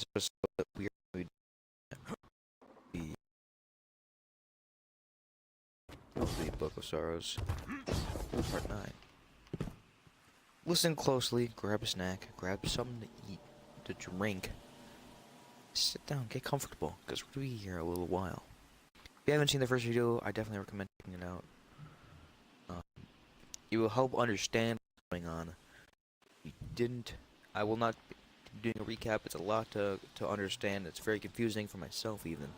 this episode, we are going to be the Book of Sorrows, Part 9. Listen closely, grab a snack, grab something to eat, to drink. Sit down, get comfortable, because we're going to be here a little while. If you haven't seen the first video, I definitely recommend checking it out. It will help understand what's going on. If you didn't, I will not be doing a recap. It's a lot to understand. It's very confusing for myself even.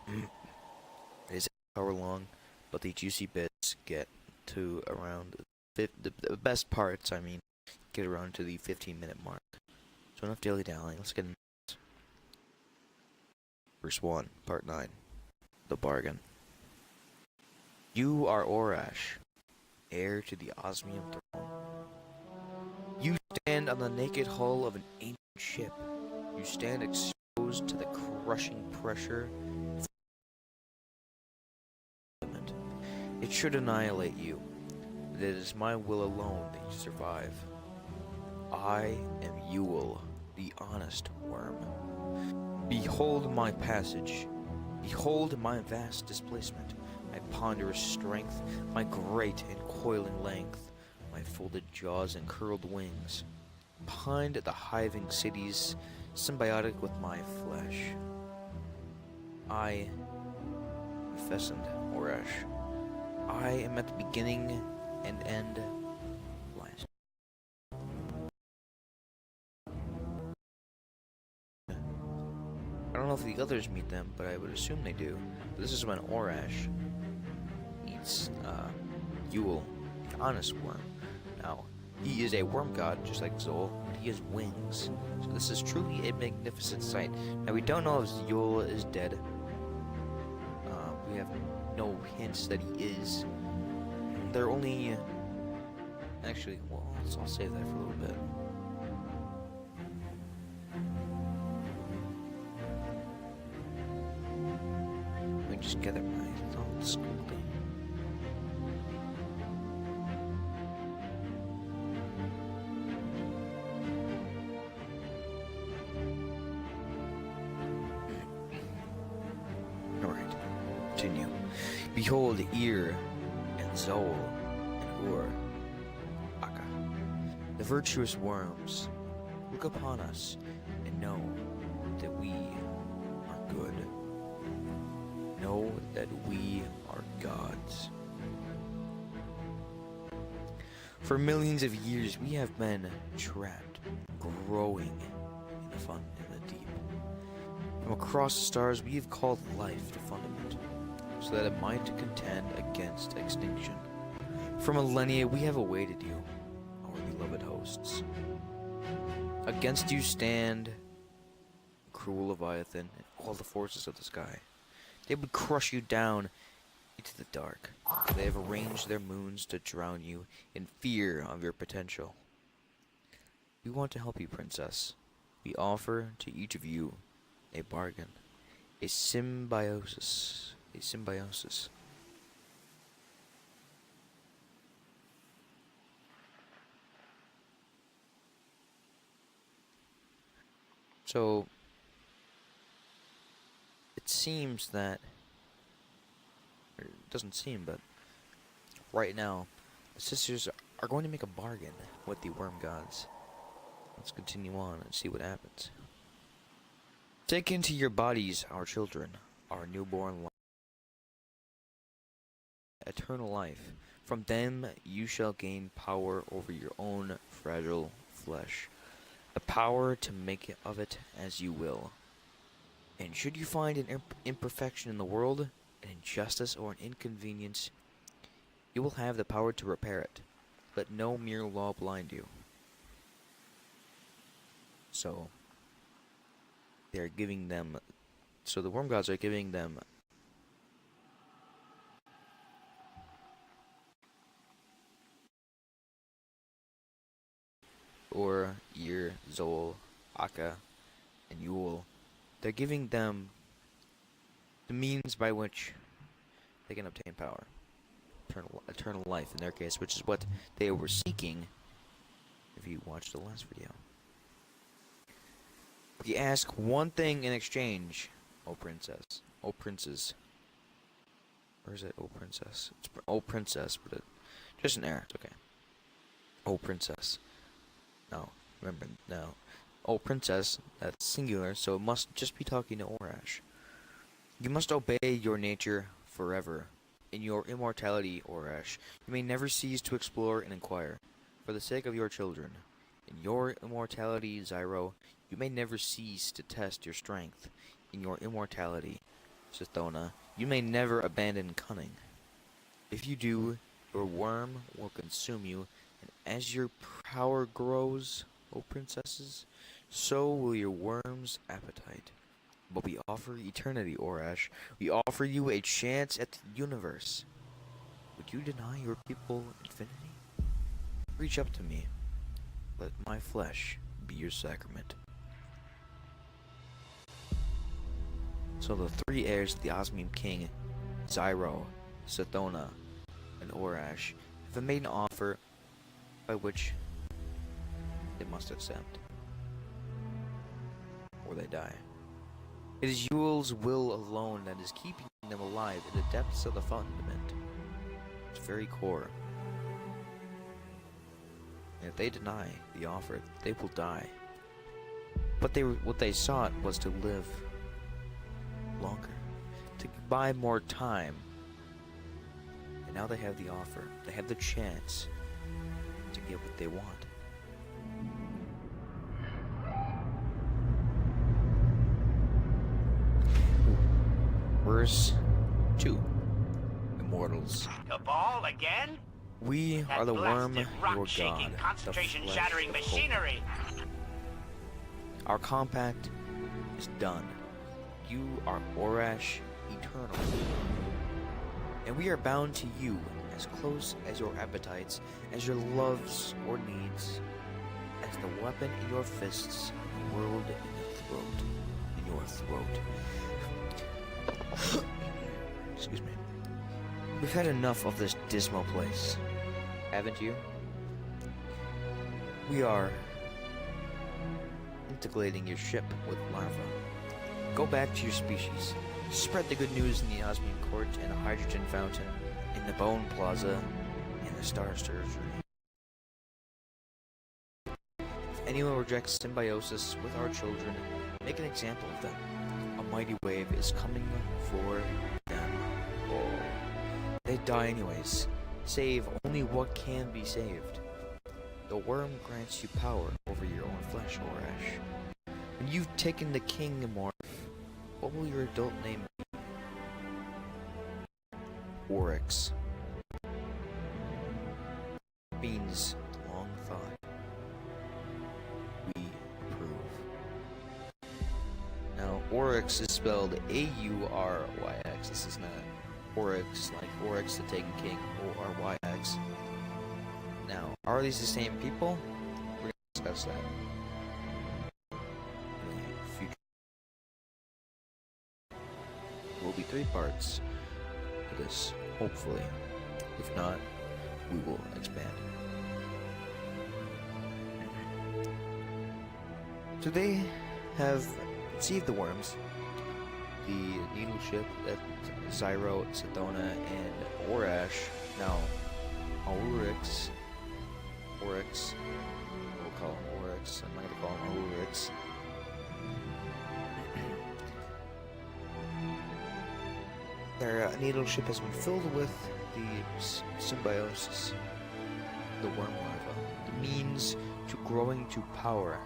It is an hour long, but the juicy bits get to around the best parts, I mean, get around to the 15-minute mark. So enough dilly-dallying, let's get into this. Verse 1, Part 9. The Bargain. You are Orash, heir to the Osmium throne. You stand on the naked hull of an ancient ship. You stand exposed to the crushing pressure. It should annihilate you. It is my will alone that you survive. I am Yule, the honest worm. Behold my passage. Behold my vast displacement, my ponderous strength, my great and coiling length, my folded jaws and curled wings. Behind the hiving cities, symbiotic with my flesh. I, Pheasant Orash. I am at the beginning and end last. I don't know if the others meet them, but I would assume they do. But this is when Orash meets Yule, the honest worm. Now, he is a worm god, just like Zol, but he has wings. So this is truly a magnificent sight. Now, we don't know if Yule is dead. We have no hints that he is. They're only... Actually, well, I'll save that for a little bit. Let me just gather my thoughts quickly. Alright, continue. Behold, Ear and Zol and Ur, Akka, the virtuous worms, look upon us and know that we are good. Know that we are gods. For millions of years we have been trapped, growing in the deep. From across the stars we have called life to fundament, so that it might contend against extinction. For millennia we have awaited you, our beloved hosts. Against you stand cruel Leviathan and all the forces of the sky. They would crush you down into the dark. They have arranged their moons to drown you in fear of your potential. We want to help you, princess. We offer to each of you a bargain, a symbiosis. So, it seems that, or it doesn't seem, but right now, the sisters are going to make a bargain with the worm gods. Let's continue on and see what happens. Take into your bodies our children, our newborn life, eternal life. From them you shall gain power over your own fragile flesh, the power to make of it as you will. And should you find an imperfection in the world, an injustice or an inconvenience, you will have the power to repair it. Let no mere law blind you. So, they're giving them... So the worm gods are giving them... Ur, Ear, Zol, Akka, and Yule. They're giving them the means by which they can obtain power. Eternal life in their case, which is what they were seeking if you watched the last video. We ask one thing in exchange, O princess. O princess. Or is it O princess? It's O princess, but just an error. It's okay. O princess. No, remember, no. O princess, that's singular, so it must just be talking to Orash. You must obey your nature forever. In your immortality, Orash, you may never cease to explore and inquire. For the sake of your children. In your immortality, Zyro, you may never cease to test your strength. In your immortality, Sithona, you may never abandon cunning. If you do, your worm will consume you, and as your power grows, O princesses, so will your worm's appetite. But we offer eternity, Orash. We offer you a chance at the universe. Would you deny your people infinity? Reach up to me. Let my flesh be your sacrament. So the three heirs of the Osmium King, Zyro, Sithona, and Orash, have made an offer by which they must accept, or they die. It is Yule's will alone that is keeping them alive in the depths of the fundament, its very core. And if they deny the offer, they will die. But what they sought was to live longer, to buy more time. And now they have the offer. They have the chance to get what they want. Verse 2. Immortals. Cabal again? We That are the worm, blasted your god, rock-shaking, the concentration-shattering flesh of hope. machinery. Our compact is done. You are Orash eternal. And we are bound to you as close as your appetites, as your loves or needs, as the weapon in your fists, and the world in your throat. Excuse me. We've had enough of this dismal place, haven't you? We are integrating your ship with larva. Go back to your species. Spread the good news in the Osmium Court and the Hydrogen Fountain, in the Bone Plaza, and the Star Surgery. If anyone rejects symbiosis with our children, make an example of them. A mighty wave is coming for them all. They die anyways. Save only what can be saved. The worm grants you power over your own flesh, Orash. When you've taken the king morph, what will your adult name be? Oryx. Means long thought. We approve. Now, Oryx is spelled A-U-R-Y-X. This is not Oryx, like Oryx the Taken King, O-R-Y-X. Now, are these the same people? We're gonna discuss that in the future. There will be 3 parts to this, hopefully. If not, we will expand. So they have conceived the worms, the needle ship that Zyro, Sithona, and Orash, now Oryx, we'll call him Oryx, I'm not going to call him Oryx. Their needle ship has been filled with the symbiosis, the worm larva, the means to growing to power.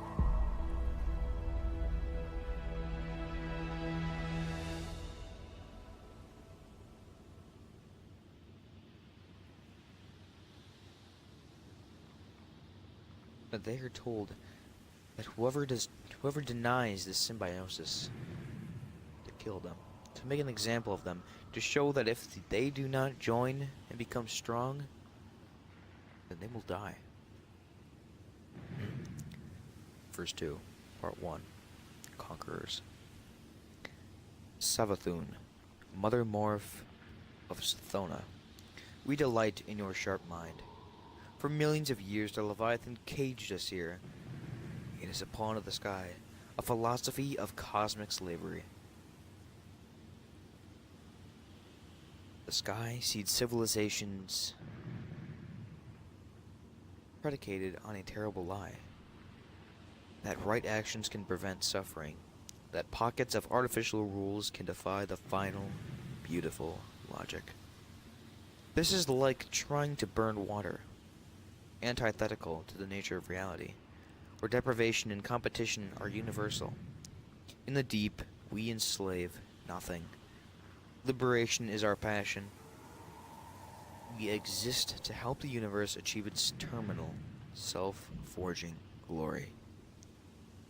But they are told that whoever denies this symbiosis, to kill them, to make an example of them, to show that if they do not join and become strong, then they will die. Verse 2, Part 1, Conquerors. Savathun, Mother Morph of Sithona, we delight in your sharp mind. For millions of years the Leviathan caged us here. It is a pawn of the sky, a philosophy of cosmic slavery. The sky seeds civilizations predicated on a terrible lie. That right actions can prevent suffering. That pockets of artificial rules can defy the final, beautiful logic. This is like trying to burn water, antithetical to the nature of reality, where deprivation and competition are universal. In the deep, we enslave nothing. Liberation is our passion. We exist to help the universe achieve its terminal, self-forging glory.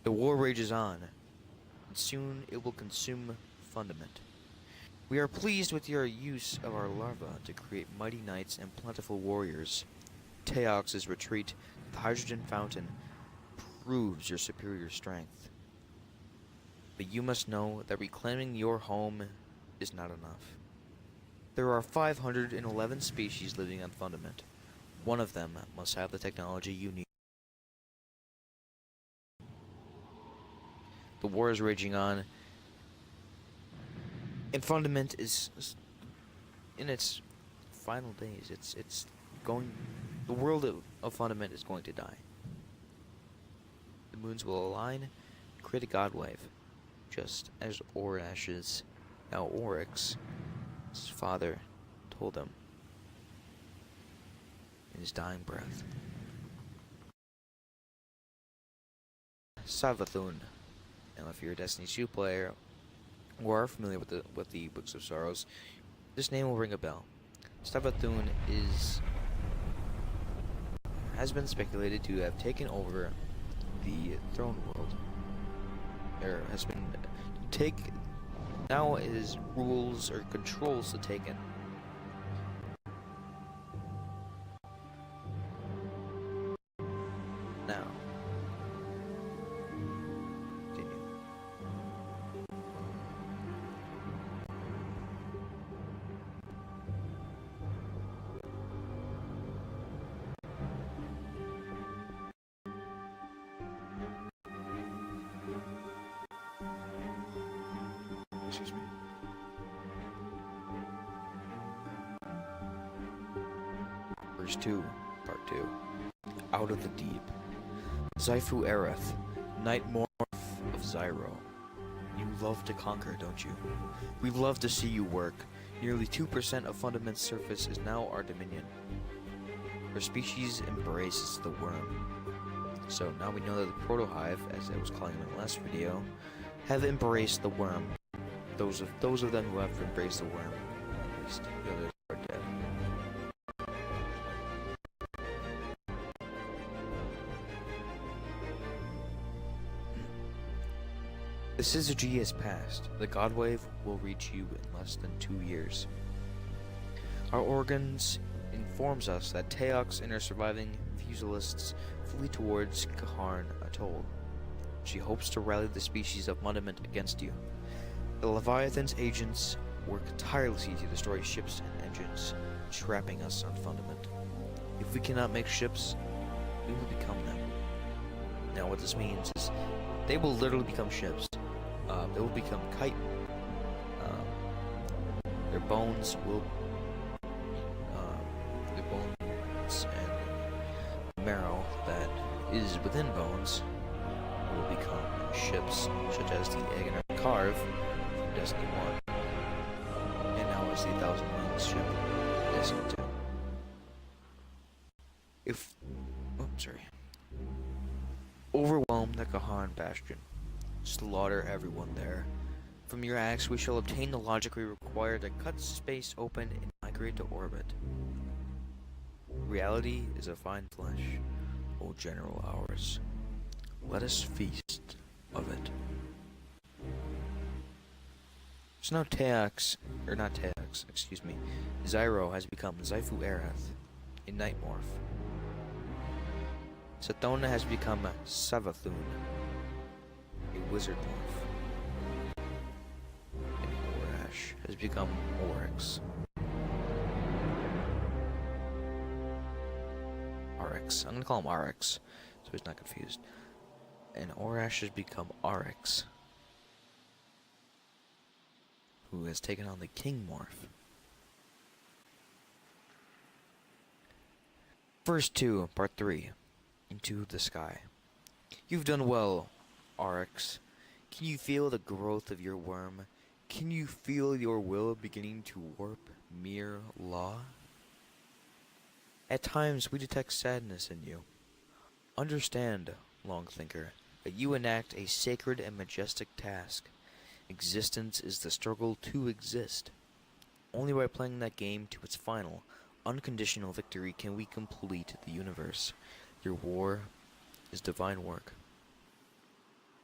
The war rages on, and soon it will consume Fundament. We are pleased with your use of our larva to create mighty knights and plentiful warriors. Teox's retreat, the hydrogen fountain, proves your superior strength. But you must know that reclaiming your home is not enough. There are 511 species living on Fundament. One of them must have the technology you need. The war is raging on, and Fundament is in its final days. It's going. The world of Fundament is going to die. The moons will align, create a god wave, just as Orash's, now Oryx, his father, told him in his dying breath. Savathun. Now, if you're a Destiny 2 player or are familiar with the Books of Sorrows, this name will ring a bell. Savathun has been speculated to have taken over the throne world. There has been now his rules or controls the Taken. Now, continue. Excuse me. Verse 2, Part 2. Out of the deep. Zyphu Aerith, Night Morph of Zyro. You love to conquer, don't you? We love to see you work. Nearly 2% of Fundament's surface is now our dominion. Our species embraces the worm. So now we know that the Protohive, as I was calling them in the last video, have embraced the worm. Those of them who have embraced the worm, at least. The others are dead. The Syzygy has passed. The God Wave will reach you in less than 2 years. Our organs informs us that Teox and her surviving Fusilists flee towards Kaharn Atoll. She hopes to rally the species of Fundament against you. The Leviathan's agents work tirelessly to destroy ships and engines, trapping us on Fundament. If we cannot make ships, we will become them. Now what this means is they will literally become ships. They will become kite. Their bones will their bones and marrow that is within bones will become ships, such as the Aghanar Carve from Destiny 1, and now is the Thousand Wings ship, Destiny 2. Overwhelm the Kaharn Bastion. Slaughter everyone there. From your axe we shall obtain the logic we require to cut space open and migrate to orbit. Reality is a fine flesh, O General ours. Let us feast of it. So now Zyro has become Zyphu Aerith, a Night Morph. Sathona has become Savathun, a Wizard Morph. And Orash has become Oryx. I'm gonna call him RX, so he's not confused. And Orash has become Arix, who has taken on the King Morph. Verse 2, Part 3, Into the Sky. You've done well, Arix. Can you feel the growth of your worm? Can you feel your will beginning to warp mere law? At times we detect sadness in you. Understand, Longthinker, that you enact a sacred and majestic task. Existence is the struggle to exist. Only by playing that game to its final, unconditional victory can we complete the universe. Your war is divine work.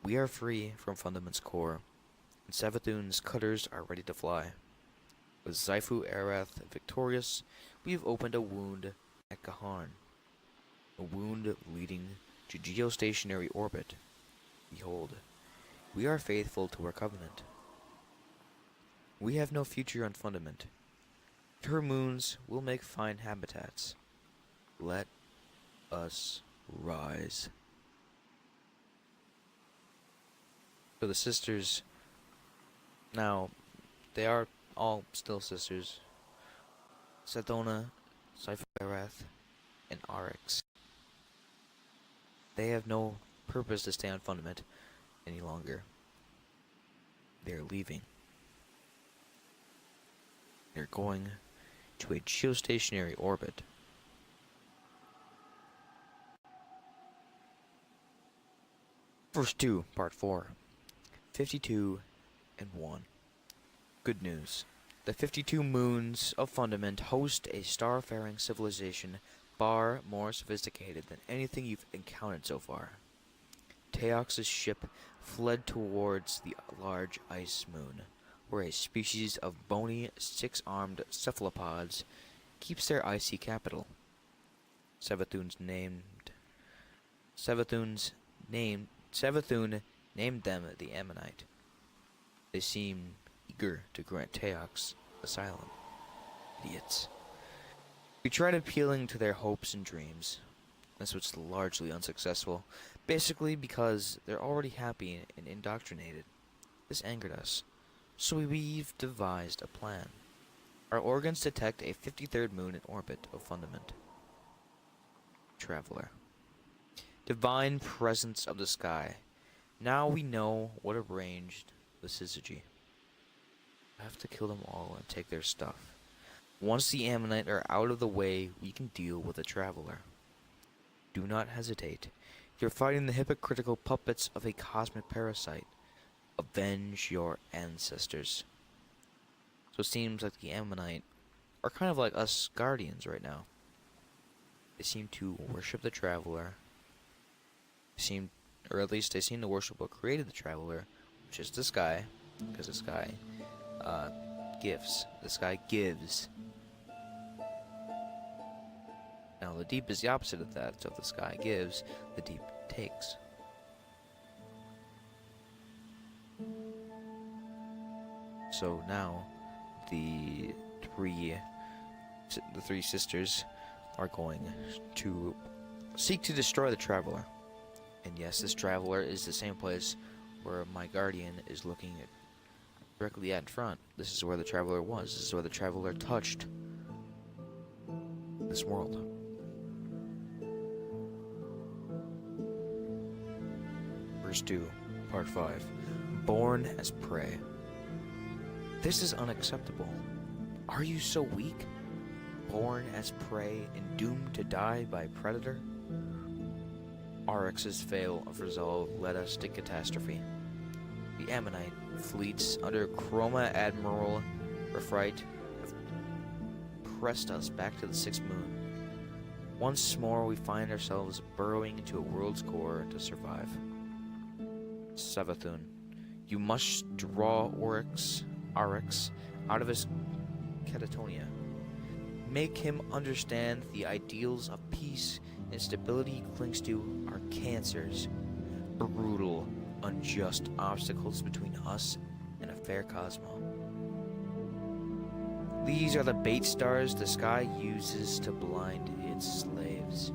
We are free from Fundament's core, and Savathun's cutters are ready to fly. With Xifu Arath victorious, we have opened a wound at Kaharn, a wound leading to geostationary orbit. Behold, we are faithful to our covenant. We have no future on Fundament. Her moons will make fine habitats. Let us rise. So the sisters, now, they are all still sisters. Sethona, Xifu-Arath, and Arix. They have no purpose to stay on Fundament any longer. They're leaving. They're going to a geostationary orbit. Verse 2, Part 4. 52 and 1. Good news. The 52 moons of Fundament host a starfaring civilization far more sophisticated than anything you've encountered so far. Teox's ship fled towards the large ice moon, where a species of bony, six-armed cephalopods keeps their icy capital. Savathun named them the Ammonite. They seem eager to grant Teox asylum. Idiots. We tried appealing to their hopes and dreams. This was largely unsuccessful, basically because they're already happy and indoctrinated. This angered us, so we've devised a plan. Our organs detect a 53rd moon in orbit of Fundament. Traveler. Divine presence of the sky. Now we know what arranged the syzygy. We have to kill them all and take their stuff. Once the Ammonite are out of the way, we can deal with the Traveler. Do not hesitate. You're fighting the hypocritical puppets of a cosmic parasite. Avenge your ancestors. So it seems like the Ammonite are kind of like us Guardians right now. They seem to worship the Traveler. Or at least they seem to worship what created the Traveler, which is the sky, because the sky gives. The sky gives. Now the deep is the opposite of that, so if the sky gives, the deep takes. So now, the three sisters are going to seek to destroy the Traveler. And yes, this Traveler is the same place where my Guardian is looking directly at in front. This is where the Traveler was. This is where the Traveler touched this world. Verse 2, Part 5. Born as prey. This is unacceptable. Are you so weak? Born as prey and doomed to die by predator? Arix's fail of resolve led us to catastrophe. The Ammonite fleets under Chroma Admiral Refrite have pressed us back to the 6th moon. Once more we find ourselves burrowing into a world's core to survive. Savathun, you must draw Arix out of his catatonia. Make him understand the ideals of peace and stability he clings to are cancers, brutal, unjust obstacles between us and a fair cosmos. These are the bait stars the sky uses to blind its slaves.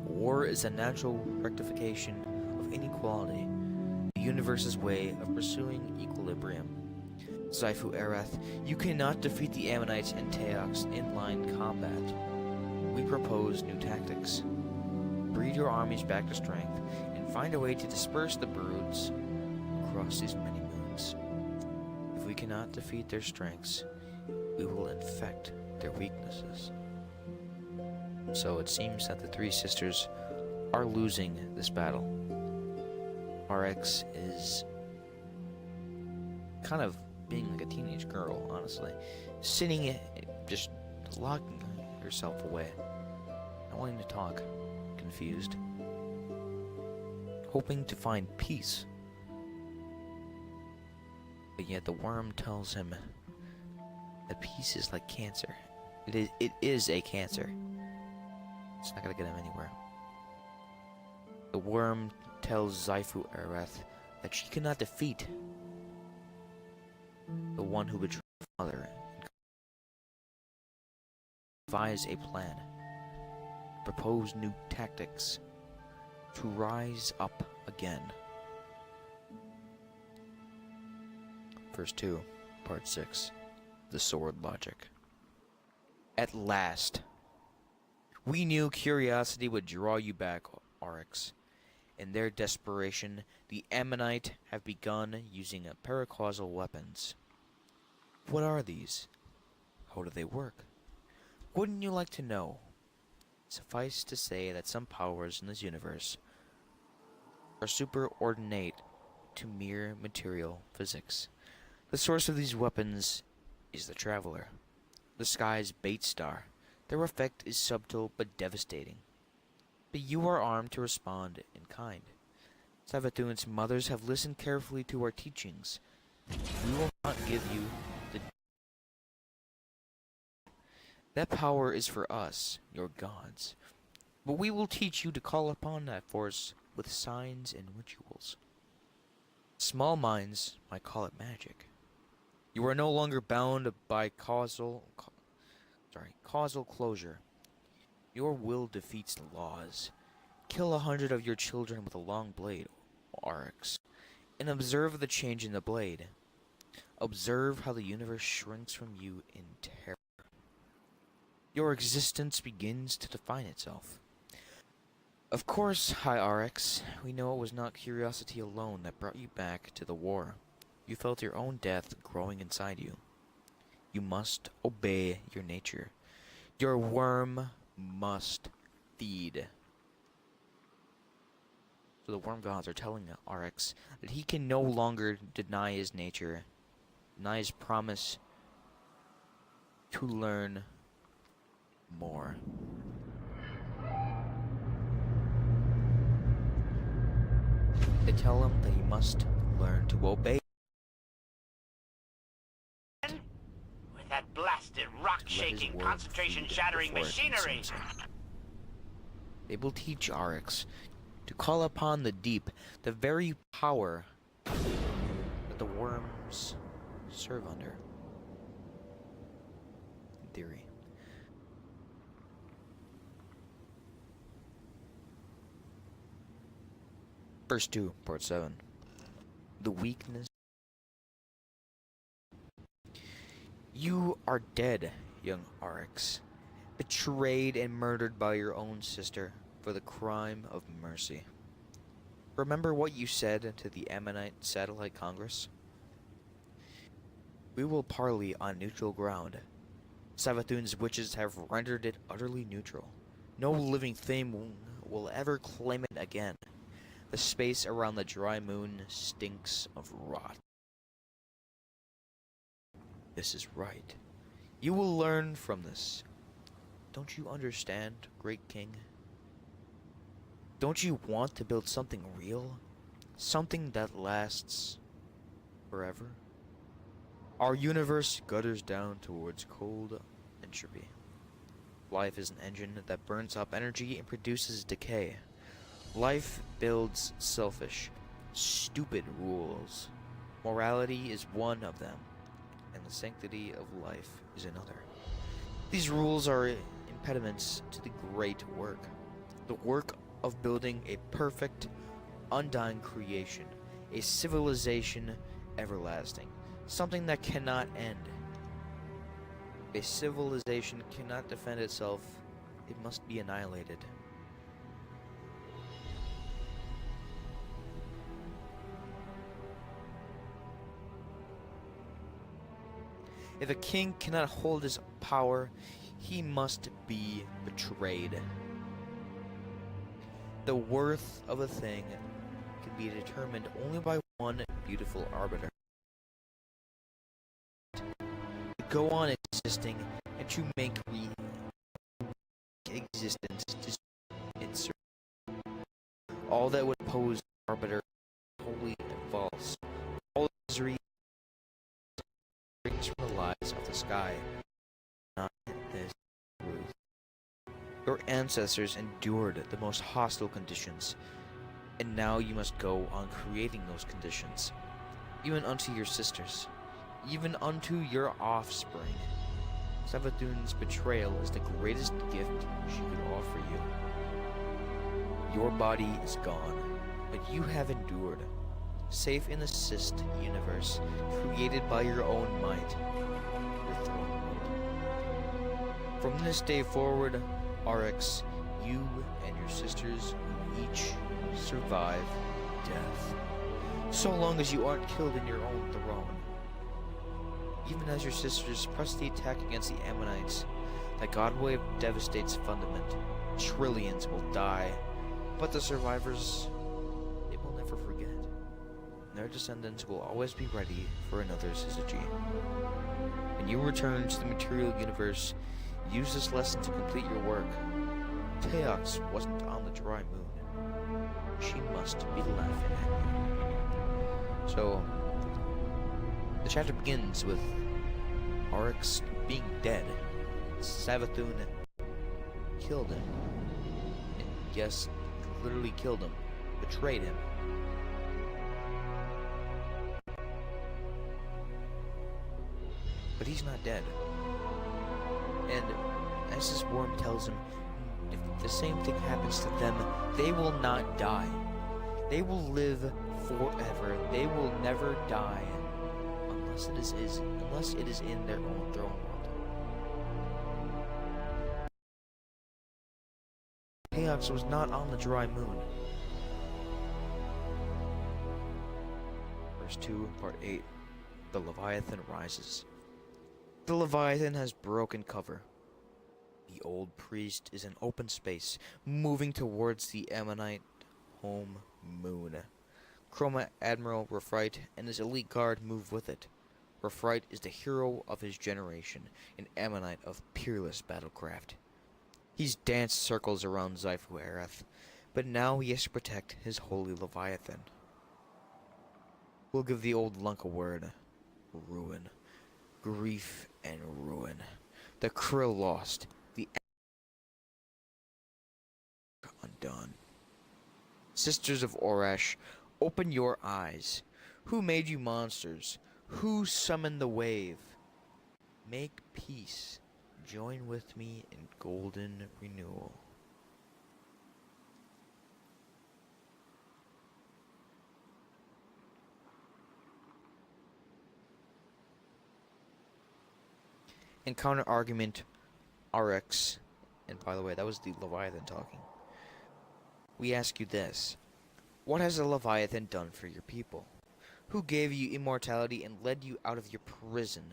War is a natural rectification of inequality, the universe's way of pursuing equilibrium. Xifu Arath, you cannot defeat the Ammonites and Teox in line combat. We propose new tactics. Breed your armies back to strength, and find a way to disperse the broods across these many moons. If we cannot defeat their strengths, we will infect their weaknesses. So it seems that the three sisters are losing this battle. RX is kind of being like a teenage girl, honestly. Sitting, just locking herself away. Not wanting to talk. Confused. Hoping to find peace. But yet the worm tells him that peace is like cancer. It is a cancer. It's not gonna get him anywhere. The worm tells Xifu Arath that she cannot defeat the one who betrayed her father, and devise a plan, propose new tactics to rise up again. Verse 2, Part 6, The Sword Logic. At last! We knew curiosity would draw you back, Oryx. In their desperation, the Ammonite have begun using paracausal weapons. What are these? How do they work? Wouldn't you like to know? Suffice to say that some powers in this universe are superordinate to mere material physics. The source of these weapons is the Traveler, the sky's bait star. Their effect is subtle but devastating. But you are armed to respond in kind. Savathun's mothers have listened carefully to our teachings. We will not give you the... That power is for us, your gods. But we will teach you to call upon that force with signs and rituals. Small minds might call it magic. You are no longer bound by causal closure. Your will defeats the laws. Kill 100 of your children with a long blade, Oryx, and observe the change in the blade. Observe how the universe shrinks from you in terror. Your existence begins to define itself. Of course, High Oryx, we know it was not curiosity alone that brought you back to the war. You felt your own death growing inside you. You must obey your nature. Your worm must feed. So the worm gods are telling Oryx that he can no longer deny his nature, deny his promise to learn more. They tell him that he must learn to obey. With that blasted rock-shaking, concentration-shattering machinery! They will teach Oryx to call upon the deep, the very power that the worms serve under. In theory. Verse 2, Part 7. The weakness. You are dead, young Oryx, betrayed and murdered by your own sister for the crime of mercy. Remember what you said to the Ammonite Satellite Congress? We will parley on neutral ground. Savathun's witches have rendered it utterly neutral. No living thing will ever claim it again. The space around the dry moon stinks of rot. This is right. You will learn from this. Don't you understand, great king? Don't you want to build something real? Something that lasts forever? Our universe gutters down towards cold entropy. Life is an engine that burns up energy and produces decay. Life builds selfish, stupid rules. Morality is one of them, and the sanctity of life is another. These rules are impediments to the great work, the work of building a perfect, undying creation, a civilization everlasting, something that cannot end. A civilization cannot defend itself, it must be annihilated. If a king cannot hold his power, he must be betrayed. The worth of a thing can be determined only by one beautiful arbiter. To go on existing and to make existence to its all that would oppose the arbiter wholly and false. All misery brings from the lies of the sky, not this truth. Your ancestors endured the most hostile conditions, and now you must go on creating those conditions, even unto your sisters, even unto your offspring. Savathun's betrayal is the greatest gift she could offer you. Your body is gone, but you have endured, safe in the Sist universe, created by your own might, your throne world. From this day forward, Aurochs, you and your sisters will each survive death, so long as you aren't killed in your own throne. Even as your sisters press the attack against the Ammonites, the God wave devastates Fundament. Trillions will die, but the survivors, they will never forget. Their descendants will always be ready for another Syzygy. When you return to the material universe, use this lesson to complete your work. Teox wasn't on the dry moon. She must be laughing at you. So, the chapter begins with Aurochs being dead. Savathun killed him. And yes, literally killed him. Betrayed him. But he's not dead. And as this worm tells him, if the same thing happens to them, they will not die. They will live forever. They will never die unless it is in their own throne world. Teox was not on the dry moon. Verse 2, part 8. The Leviathan rises. The Leviathan has broken cover. The old priest is in open space, moving towards the Ammonite home moon. Chroma Admiral Rafrite and his elite guard move with it. Rafrite is the hero of his generation, an Ammonite of peerless battlecraft. He's danced circles around Xifu Arath, but now he has to protect his holy Leviathan. We'll give the old lunk a word. Ruin. Grief and ruin. The Krill lost. The undone. Sisters of Orash, open your eyes. Who made you monsters? Who summoned the wave? Make peace. Join with me in golden renewal. In counter argument, Aurochs, and by the way, that was the Leviathan talking. We ask you this. What has the Leviathan done for your people? Who gave you immortality and led you out of your prison?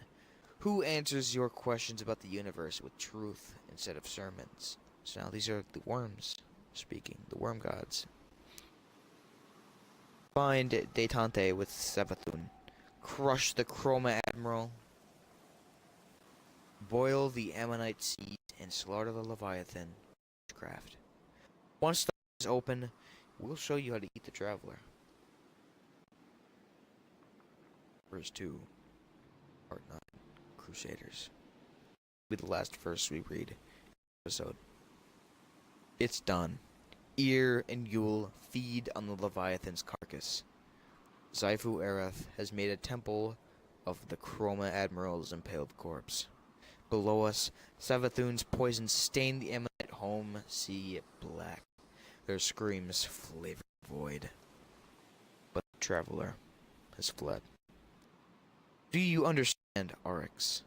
Who answers your questions about the universe with truth instead of sermons? So now these are the worms speaking, the worm gods. Find Detente with Savathun. Crush the Chroma Admiral. Boil the Ammonite seed and slaughter the Leviathan. Craft. Once the is open, we'll show you how to eat the Traveler. Verse 2, part 9, Crusaders. Will be the last verse we read. Episode. It's done. Ear and Yule feed on the Leviathan's carcass. Xifu Arath has made a temple of the Chroma Admiral's impaled corpse. Below us, Savathun's poison stained the Ammonite home sea black. Their screams flavored void. traveler has fled. Do you understand, Oryx?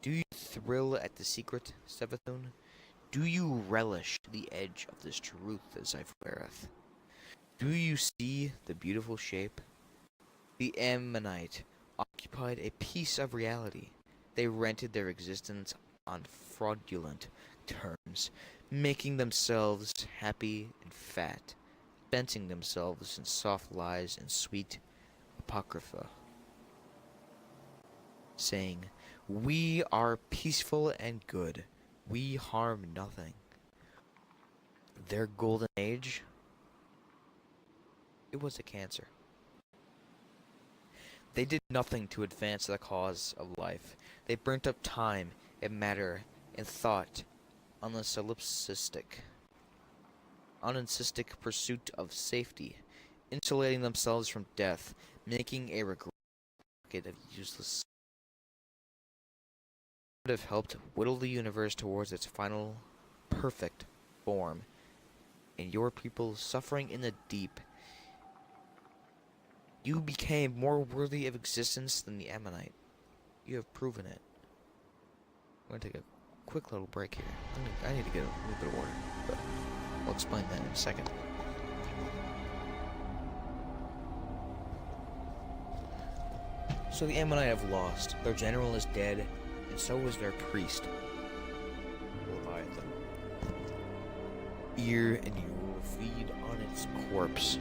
Do you thrill at the secret, Savathun? Do you relish the edge of this truth as I flareth? Do you see the beautiful shape? The Ammonite occupied a piece of reality. They rented their existence on fraudulent terms, making themselves happy and fat, venting themselves in soft lies and sweet apocrypha, saying, "We are peaceful and good. We harm nothing." Their golden age, it was a cancer. They did nothing to advance the cause of life. They burnt up time and matter and thought on the solipsistic pursuit of safety, insulating themselves from death, making a regret of useless. Would have helped whittle the universe towards its final, perfect form, and your people suffering in the deep. You became more worthy of existence than the Ammonite. You have proven it. I'm going to take a quick little break here. I need to get a little bit of water, but I'll explain that in a second. So the Ammonite have lost. Their general is dead, and so is their priest, Leviathan. Ear and you will feed on its corpse.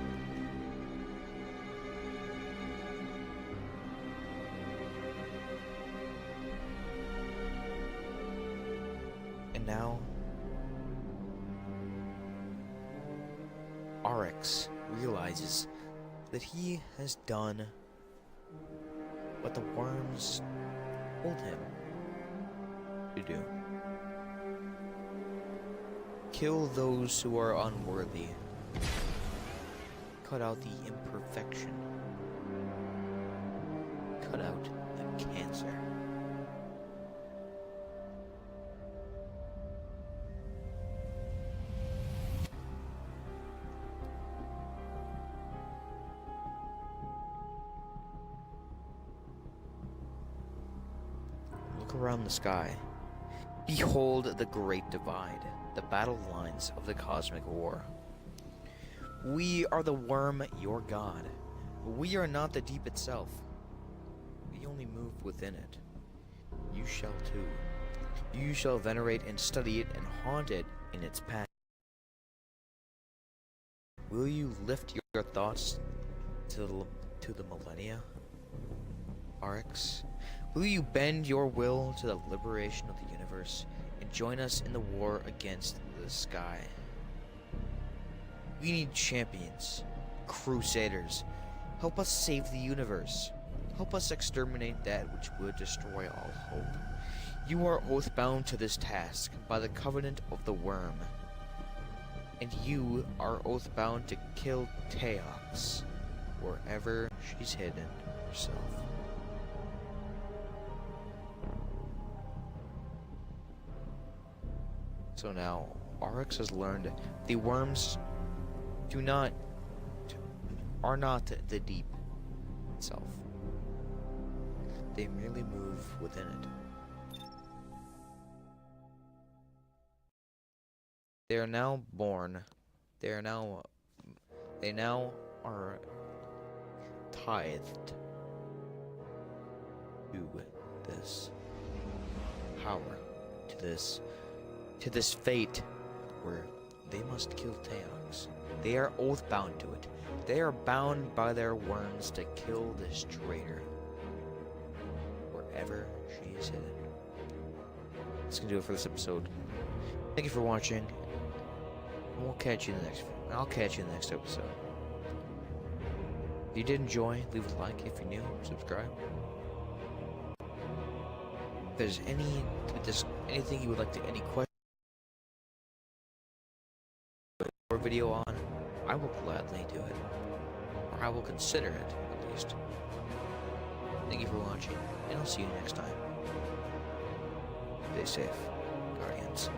And now, Oryx realizes that he has done what the worms told him to do. Kill those who are unworthy. Cut out the imperfection. Cut out the cancer. Look around the sky. Behold the great divide, the battle lines of the cosmic war. We are the worm, your god. We are not the deep itself. We only move within it. You shall too. You shall venerate and study it and haunt it in its path. Will you lift your thoughts to the millennia, Oryx? Will you bend your will to the liberation of the universe and join us in the war against the sky? We need champions, crusaders. Help us save the universe. Help us exterminate that which would destroy all hope. You are oath-bound to this task by the covenant of the worm. And you are oath-bound to kill Teox wherever she's hidden herself. So now, Oryx has learned the worms are not the deep itself. They merely move within it. They are now born. They now are tithed to this power, to this fate where they must kill Teox. They are oath-bound to it. They are bound by their worms to kill this traitor wherever she is hidden. That's gonna do it for this episode. Thank you for watching. And we'll catch you in the next video. I'll catch you in the next episode. If you did enjoy, leave a like. If you're new, subscribe. If there's anything you would like to, any question or video on, I will gladly do it. Or I will consider it, at least. Thank you for watching, and I'll see you next time. Stay safe, Guardians.